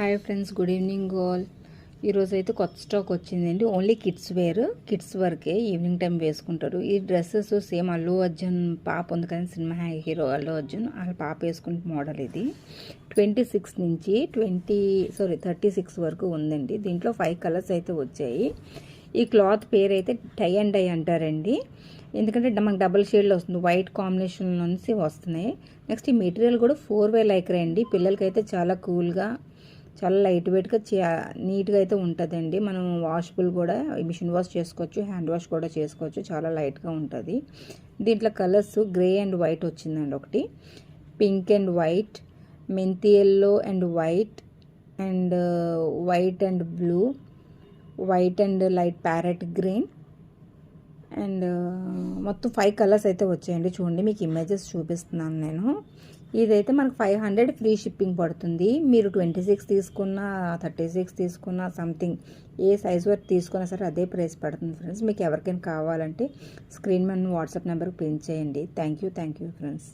Hi friends, good evening all. ఈరోజు అయితే కొత్త స్టాక్ వచ్చిందండి. ఓన్లీ కిడ్స్ వేర్, కిడ్స్ వరకే ఈవినింగ్ టైం వేసుకుంటారు. ఈ డ్రెస్సెస్ సేమ్ అల్లు అర్జున్ పాప ఉంది కదా, సినిమా హీరో అల్లు అర్జున్, వాళ్ళ పాప వేసుకునే మోడల్ ఇది. 26 నుంచి 36 వరకు ఉందండి. దీంట్లో 5 కలర్స్ అయితే వచ్చాయి. ఈ క్లాత్ పేరు అయితే టై అండ్ డై అంటారండి. ఎందుకంటే మనకు డబుల్ షేడ్లో వస్తుంది, వైట్ కాంబినేషన్ నుంచి వస్తున్నాయి. నెక్స్ట్ ఈ మెటీరియల్ కూడా 4 వే లైక్రా అండి. పిల్లలకైతే చాలా కూల్గా, చాలా లైట్ వెయిట్గా నీట్గా అయితే ఉంటుందండి. మనం వాషబుల్ కూడా, మిషన్ వాష్ చేసుకోవచ్చు, హ్యాండ్ వాష్ కూడా చేసుకోవచ్చు. చాలా లైట్గా ఉంటుంది. దీంట్లో కలర్స్ గ్రే అండ్ వైట్ వచ్చిందండి. ఒకటి పింక్ అండ్ వైట్, మెంతి yellow and white, and white and blue, white and light parrot green, and మొత్తం 5 కలర్స్ అయితే వచ్చాయండి. చూడండి, మీకు ఇమేజెస్ చూపిస్తున్నాను నేను. ఇదైతే మనకు 500 ఫ్రీ షిప్పింగ్ పడుతుంది. మీరు 26 తీసుకున్నా, 36 తీసుకున్నా, సంథింగ్ ఏ సైజ్ వరకు తీసుకున్నా సరే అదే ప్రైస్ పడుతుంది ఫ్రెండ్స్. మీకు ఎవరికైనా కావాలంటే స్క్రీన్ మీద వాట్సాప్ నెంబర్కి పిన్ చేయండి. Thank you friends.